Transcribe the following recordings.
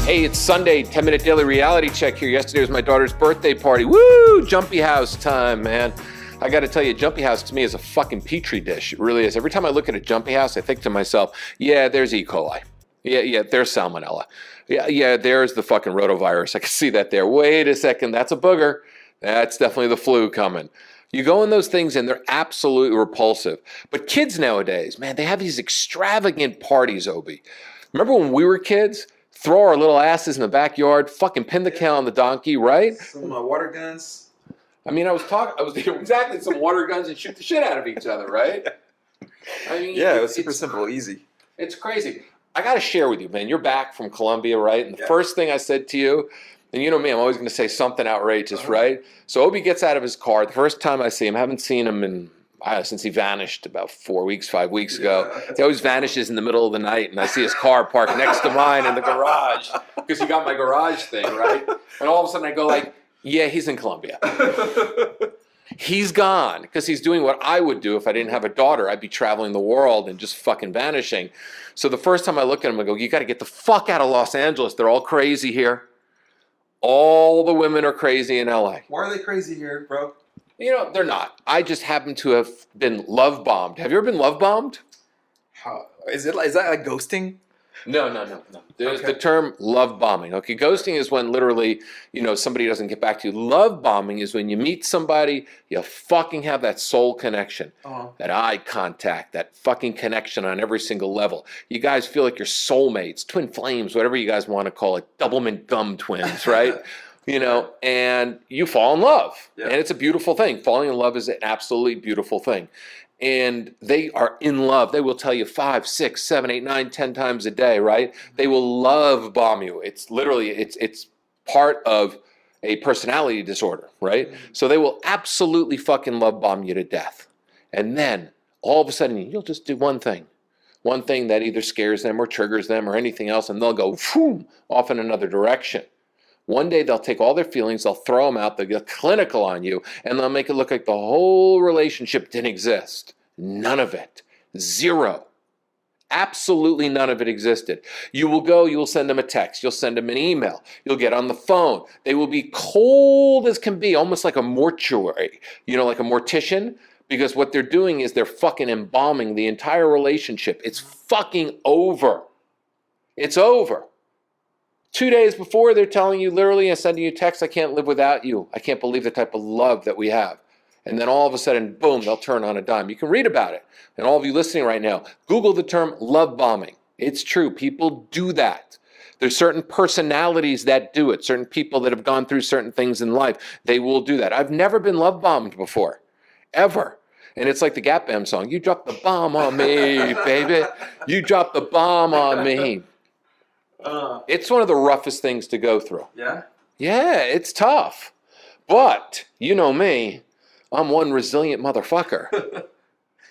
Hey, it's Sunday, 10-minute daily reality check here. Yesterday was my daughter's birthday party. Woo! Jumpy house time, man. I got to tell you, Jumpy House to me is a fucking petri dish. It really is. Every time I look at a Jumpy House, I think to myself, yeah, there's E. coli. Yeah, there's salmonella. Yeah, there's the fucking rotavirus. I can see that there. Wait a second, that's a booger. That's definitely the flu coming. You go in those things and they're absolutely repulsive. But kids nowadays, man, they have these extravagant parties, Obi. Remember when we were kids? Throw our little asses in the backyard, fucking pin the cow on the donkey, right? Some water guns. I mean, I was exactly some water guns and shoot the shit out of each other, right? I mean, yeah, it was super simple, easy. It's crazy. I got to share with you, man. You're back from Colombia, right? And the first thing I said to you, and you know me, I'm always going to say something outrageous, right? So Obi gets out of his car. The first time I see him, I haven't seen him in since he vanished about 5 weeks ago. He always vanishes in the middle of the night, and I see his car parked next to mine in the garage because he got my garage thing, right? And all of a sudden I go like, yeah, he's in Colombia. He's gone because he's doing what I would do if I didn't have a daughter. I'd be traveling the world and just fucking vanishing. So the first time I look at him, I go, you got to get the fuck out of Los Angeles. They're all crazy here. All the women are crazy in LA. Why are they crazy here, bro? You know, they're not. I just happen to have been love bombed. Have you ever been love bombed? How is that like ghosting? No. There's the term love bombing. Okay, ghosting is when literally, somebody doesn't get back to you. Love bombing is when you meet somebody, you fucking have that soul connection, that eye contact, that fucking connection on every single level. You guys feel like you're soulmates, twin flames, whatever you guys want to call it, doublemint gum twins, right? And you fall in love. Yeah. And it's a beautiful thing. Falling in love is an absolutely beautiful thing. And they are in love. They will tell you 5, 6, 7, 8, 9, 10 times a day, right? They will love bomb you. It's literally, it's part of a personality disorder, right? Mm-hmm. So they will absolutely fucking love bomb you to death. And then all of a sudden you'll just do one thing that either scares them or triggers them or anything else, and they'll go off in another direction. One day they'll take all their feelings, they'll throw them out, they'll get clinical on you, and they'll make it look like the whole relationship didn't exist. None of it. Zero. Absolutely none of it existed. You will send them a text, you'll send them an email, you'll get on the phone. They will be cold as can be, almost like a mortuary, like a mortician, because what they're doing is they're fucking embalming the entire relationship. It's fucking over. It's over. 2 days before, they're telling you literally and sending you text, I can't live without you. I can't believe the type of love that we have. And then all of a sudden, boom, they'll turn on a dime. You can read about it. And all of you listening right now, Google the term love bombing. It's true. People do that. There's certain personalities that do it. Certain people that have gone through certain things in life, they will do that. I've never been love bombed before, ever. And it's like the Gap Band song. You dropped the bomb on me, baby. You dropped the bomb on me. It's one of the roughest things to go through. Yeah? Yeah, it's tough. But, you know me, I'm one resilient motherfucker.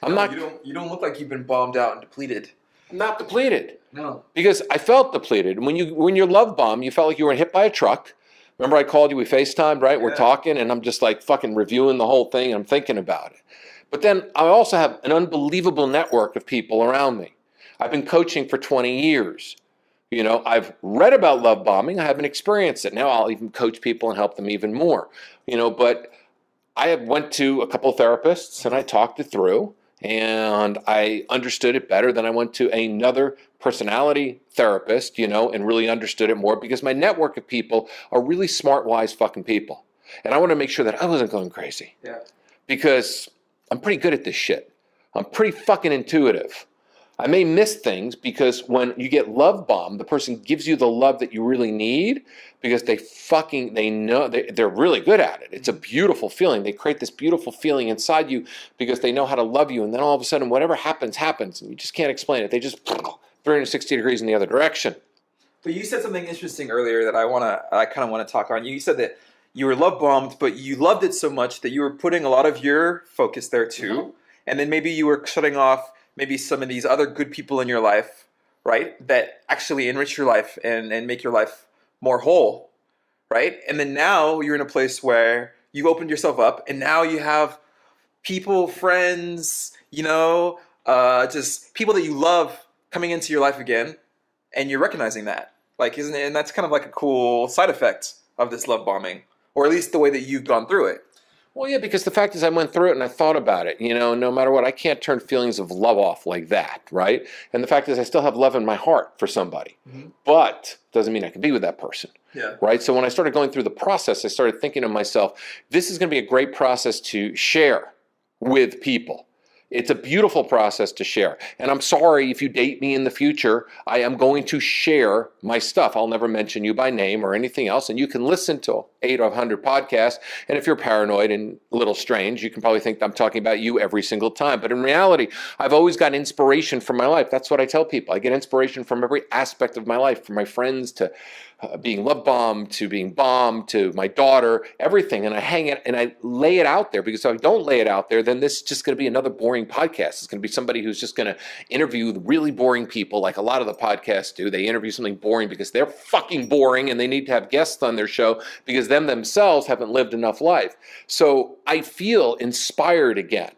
You don't look like you've been bombed out and depleted. I'm not depleted. No. Because I felt depleted. When you're love bombed, you felt like you were hit by a truck. Remember I called you, we FaceTimed, right? Yeah. We're talking, and I'm just like fucking reviewing the whole thing, and I'm thinking about it. But then I also have an unbelievable network of people around me. I've been coaching for 20 years. I've read about love bombing. I haven't experienced it. Now I'll even coach people and help them even more. But I went to a couple of therapists and I talked it through and I understood it better than I went to another personality therapist, and really understood it more because my network of people are really smart, wise fucking people. And I want to make sure that I wasn't going crazy. Yeah. Because I'm pretty good at this shit. I'm pretty fucking intuitive. I may miss things because when you get love bombed, the person gives you the love that you really need because they know they're really good at it. It's a beautiful feeling. They create this beautiful feeling inside you because they know how to love you. And then all of a sudden, whatever happens, and you just can't explain it. They just 360 degrees in the other direction. But you said something interesting earlier that I kind of want to talk on. You said that you were love bombed, but you loved it so much that you were putting a lot of your focus there too. Mm-hmm. And then maybe you were shutting off maybe some of these other good people in your life, right? That actually enrich your life and make your life more whole, right? And then now you're in a place where you opened yourself up and now you have people, friends, just people that you love coming into your life again, and you're recognizing that. Like, isn't it? And that's kind of like a cool side effect of this love bombing, or at least the way that you've gone through it. Well, yeah, because the fact is I went through it and I thought about it. No matter what, I can't turn feelings of love off like that, right? And the fact is I still have love in my heart for somebody, but doesn't mean I can be with that person. Yeah. Right? So when I started going through the process, I started thinking to myself, this is going to be a great process to share with people. It's a beautiful process to share. And I'm sorry if you date me in the future, I am going to share my stuff. I'll never mention you by name or anything else. And you can listen to 800 podcasts. And if you're paranoid and a little strange, you can probably think I'm talking about you every single time. But in reality, I've always got inspiration from my life. That's what I tell people. I get inspiration from every aspect of my life, from my friends to being love bombed, to being bombed, to my daughter, everything. And I hang it and I lay it out there, because if I don't lay it out there, then this is just going to be another boring podcast. It's going to be somebody who's just going to interview really boring people, like a lot of the podcasts do. They interview something boring because they're fucking boring and they need to have guests on their show because them themselves haven't lived enough life. So I feel inspired again.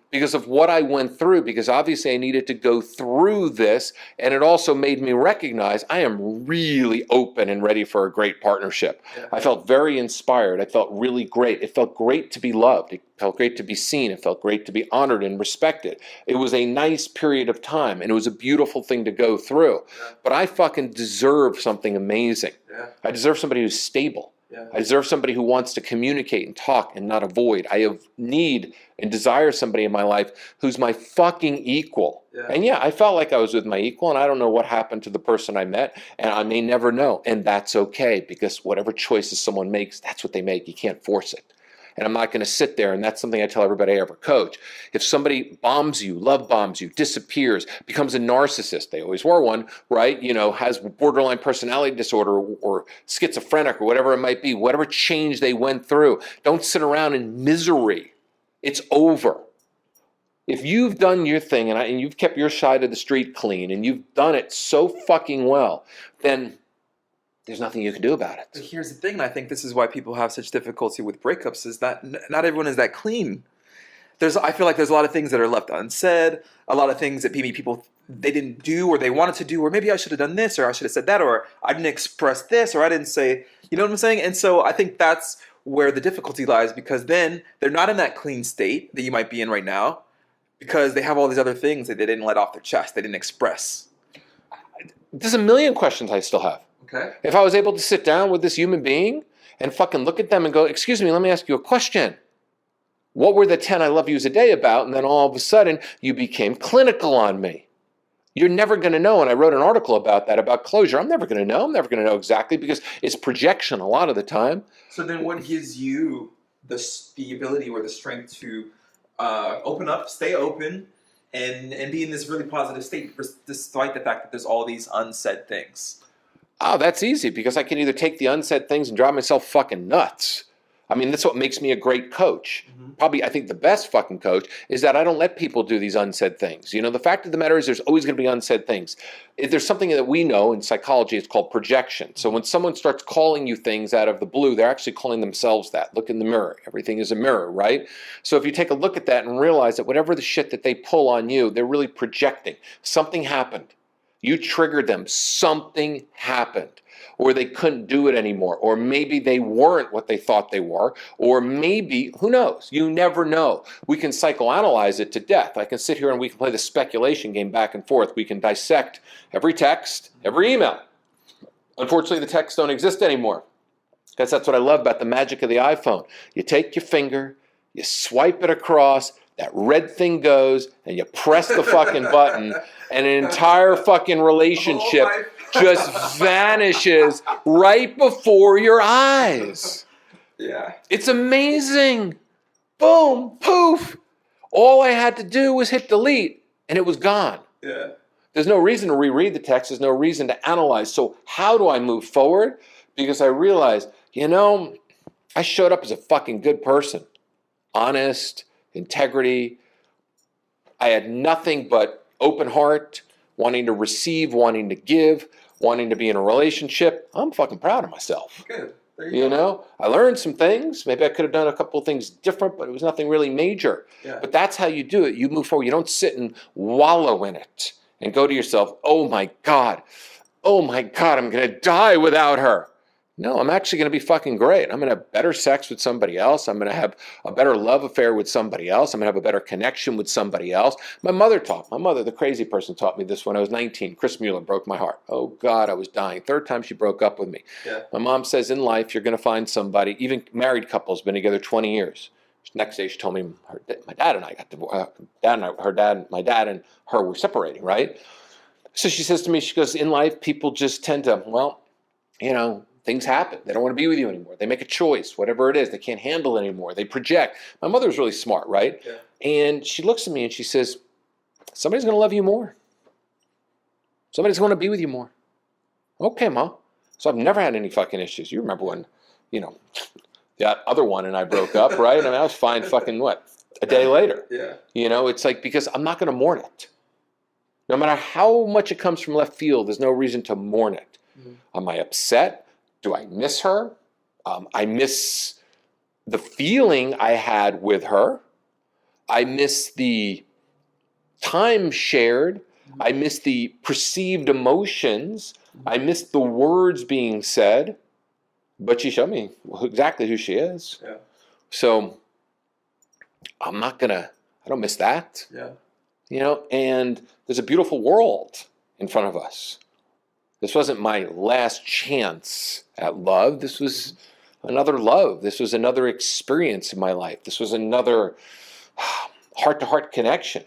Because of what I went through, because obviously I needed to go through this, and it also made me recognize I am really open and ready for a great partnership. Yeah. I felt very inspired. I felt really great. It felt great to be loved. It felt great to be seen. It felt great to be honored and respected. It was a nice period of time, and it was a beautiful thing to go through. Yeah. But I fucking deserve something amazing. Yeah. I deserve somebody who's stable. Yeah. I deserve somebody who wants to communicate and talk and not avoid. I need and desire somebody in my life who's my fucking equal. Yeah. And yeah, I felt like I was with my equal, and I don't know what happened to the person I met, and I may never know. And that's okay, because whatever choices someone makes, that's what they make. You can't force it. And I'm not going to sit there, and that's something I tell everybody I ever coach. If somebody bombs you, love bombs you, disappears, becomes a narcissist, they always were one, right? Has borderline personality disorder or schizophrenic or whatever it might be, whatever change they went through, don't sit around in misery. It's over. If you've done your thing and you've kept your side of the street clean and you've done it so fucking well, then there's nothing you can do about it. But here's the thing, and I think this is why people have such difficulty with breakups, is that not everyone is that clean. I feel like there's a lot of things that are left unsaid, a lot of things that maybe people, they didn't do or they wanted to do, or maybe I should have done this, or I should have said that, or I didn't express this, or I didn't say, you know what I'm saying? And so I think that's where the difficulty lies, because then they're not in that clean state that you might be in right now, because they have all these other things that they didn't let off their chest, they didn't express. There's a million questions I still have. Okay. If I was able to sit down with this human being and fucking look at them and go, excuse me, let me ask you a question. What were the 10 I love yous a day about? And then all of a sudden you became clinical on me. You're never going to know. And I wrote an article about that, about closure. I'm never going to know. I'm never going to know exactly, because it's projection a lot of the time. So then what gives you the ability or the strength to open up, stay open, and be in this really positive state despite the fact that there's all these unsaid things? Oh, that's easy, because I can either take the unsaid things and drive myself fucking nuts. I mean, that's what makes me a great coach. Mm-hmm. Probably, I think the best fucking coach is that I don't let people do these unsaid things. The fact of the matter is there's always going to be unsaid things. If there's something that we know in psychology, it's called projection. So when someone starts calling you things out of the blue, they're actually calling themselves that. Look in the mirror. Everything is a mirror, right? So if you take a look at that and realize that whatever the shit that they pull on you, they're really projecting. Something happened. You triggered them. Something happened. Or they couldn't do it anymore. Or maybe they weren't what they thought they were. Or maybe, who knows? You never know. We can psychoanalyze it to death. I can sit here and we can play the speculation game back and forth. We can dissect every text, every email. Unfortunately, the texts don't exist anymore. Because that's what I love about the magic of the iPhone. You take your finger, you swipe it across, that red thing goes, and you press the fucking button, and an entire fucking relationship just vanishes right before your eyes. Yeah. It's amazing. Boom, poof. All I had to do was hit delete, and it was gone. Yeah. There's no reason to reread the text. There's no reason to analyze. So how do I move forward? Because I realized, I showed up as a fucking good person. Honest, integrity. I had nothing but open heart, wanting to receive, wanting to give, wanting to be in a relationship. I'm fucking proud of myself. Good. There you go. I learned some things. Maybe I could have done a couple of things different, but it was nothing really major. Yeah. But that's how you do it. You move forward. You don't sit and wallow in it and go to yourself, oh my God, oh my God, I'm going to die without her. No, I'm actually going to be fucking great. I'm going to have better sex with somebody else. I'm going to have a better love affair with somebody else. I'm going to have a better connection with somebody else. My mother, the crazy person, taught me this when I was 19. Chris Mueller broke my heart. Oh God, I was dying. Third time she broke up with me. Yeah. My mom says in life, you're going to find somebody, even married couples, been together 20 years. Next day she told me my dad and I got divorced. My dad and her were separating, right? So she says to me, she goes, in life, people just tend to, well, you know, things happen. They don't want to be with you anymore. They make a choice, whatever it is. They can't handle it anymore. They project. My mother's really smart, right? Yeah. And she looks at me and she says, somebody's going to love you more. Somebody's going to be with you more. Okay, Mom. So I've never had any fucking issues. You remember when, you know, that other one and I broke up, right? I mean, I was fine fucking what? A day later. Yeah. You know, it's like, because I'm not going to mourn it. No matter how much it comes from left field, there's no reason to mourn it. Mm-hmm. Am I upset? Do I miss her? I miss the feeling I had with her. I miss the time shared. Mm-hmm. I miss the perceived emotions. Mm-hmm. I miss the words being said. But she showed me exactly who she is. Yeah. So I don't miss that. Yeah. You know, and there's a beautiful world in front of us. This wasn't my last chance at love. This was another love. This was another experience in my life. This was another heart-to-heart connection.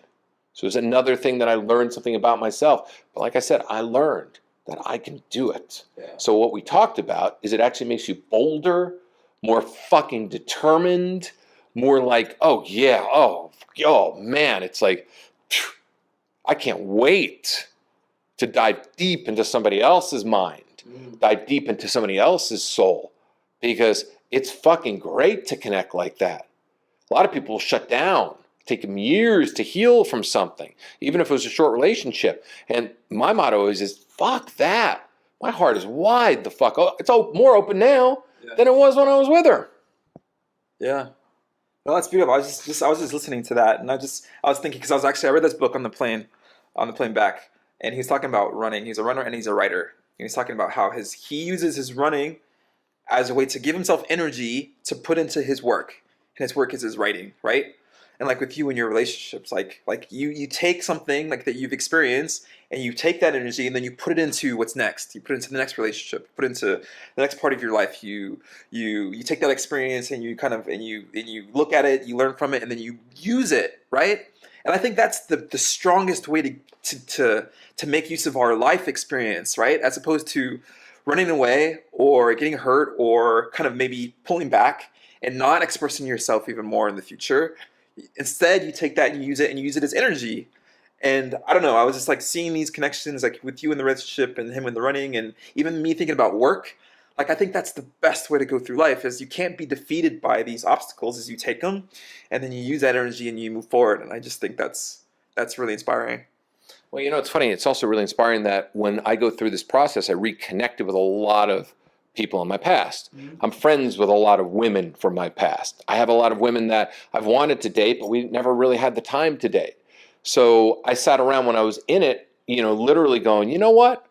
This was another thing that I learned something about myself. But like I said, I learned that I can do it. Yeah. So what we talked about is it actually makes you bolder, more fucking determined, more like, oh yeah, oh man, it's like, I can't wait to dive deep into somebody else's mind, dive deep into somebody else's soul, because it's fucking great to connect like that. A lot of people shut down, take them years to heal from something, even if it was a short relationship. And my motto is fuck that. My heart is wide the fuck. It's more open now than it was when I was with her. Yeah. Well, that's beautiful. I was just listening to that, and I was thinking, because I read this book on the plane back, and he's talking about running. He's a runner and he's a writer. And he's talking about how he uses his running as a way to give himself energy to put into his work, and his work is his writing, right? And like with you in your relationships, like you take something like that you've experienced, and you take that energy and then you put it into what's next. You put it into the next relationship, put it into the next part of your life. You take that experience and you you look at it, you learn from it, and then you use it, right? And I think that's the strongest way to make use of our life experience, right? As opposed to running away or getting hurt or kind of maybe pulling back and not expressing yourself even more in the future. Instead, you take that and you use it as energy. And I don't know, I was just like seeing these connections, like with you in the relationship and him in the running, and even me thinking about work. Like, I think that's the best way to go through life, is you can't be defeated by these obstacles as you take them, and then you use that energy and you move forward. And I just think that's really inspiring. Well, you know, it's funny. It's also really inspiring that when I go through this process, I reconnected with a lot of people in my past. Mm-hmm. I'm friends with a lot of women from my past. I have a lot of women that I've wanted to date, but we never really had the time to date. So I sat around when I was in it, you know, literally going, you know what?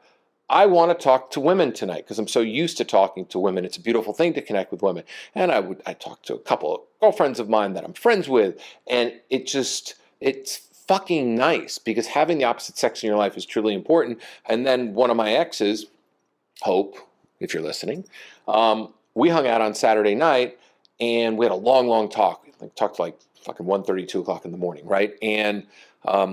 I want to talk to women tonight because I'm so used to talking to women. It's a beautiful thing to connect with women. And I talked to a couple of girlfriends of mine that I'm friends with, and it's fucking nice, because having the opposite sex in your life is truly important. And then one of my exes, Hope, if you're listening, we hung out on Saturday night, and we had a long talk. We talked to like fucking 1:30, 2 o'clock in the morning, right? And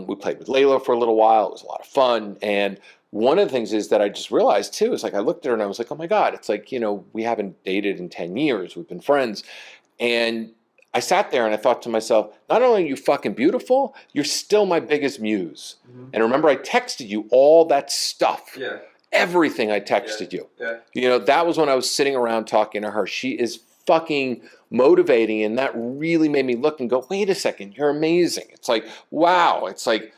we played with Layla for a little while. It was a lot of fun. And one of the things is that I just realized too, is like I looked at her and I was like, oh my God, it's like, you know, we haven't dated in 10 years. We've been friends. And I sat there and I thought to myself, not only are you fucking beautiful, you're still my biggest muse. Mm-hmm. And remember, I texted you all that stuff. Yeah. Everything I texted you. Yeah. You know, that was when I was sitting around talking to her. She is fucking motivating, and that really made me look and go, wait a second, you're amazing. It's like, wow. It's like,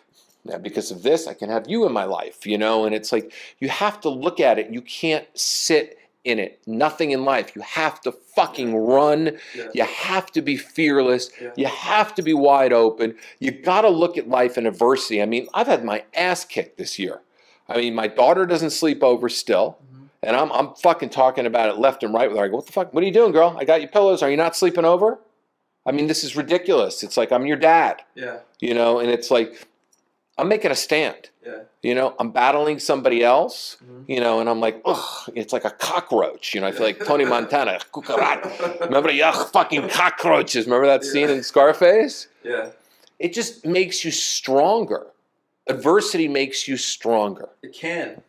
yeah, because of this, I can have you in my life, you know? And it's like, you have to look at it. You can't sit in it. Nothing in life. You have to fucking run. Yeah. You have to be fearless. Yeah. You have to be wide open. You got to look at life in adversity. I mean, I've had my ass kicked this year. I mean, my daughter doesn't sleep over still. And I'm fucking talking about it left and right with her. I go, what the fuck? What are you doing, girl? I got you pillows. Are you not sleeping over? I mean, this is ridiculous. It's like I'm your dad. Yeah. You know, and it's like I'm making a stand. Yeah. You know, I'm battling somebody else. You know, and I'm like, ugh, it's like a cockroach. You know, I feel like Tony Montana. Remember the fucking cockroaches? Remember that scene in Scarface? Yeah. It just makes you stronger. Adversity makes you stronger. It can.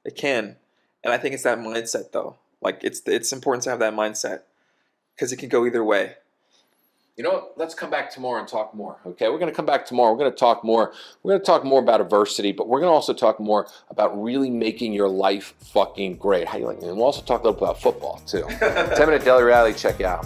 It can. And I think it's that mindset, though. Like, it's important to have that mindset because it can go either way. You know what? Let's come back tomorrow and talk more. Okay, we're going to come back tomorrow. We're going to talk more. We're going to talk more about adversity, but we're going to also talk more about really making your life fucking great. How you like? And we'll also talk a little about football too. 10-minute daily rally. Check you out.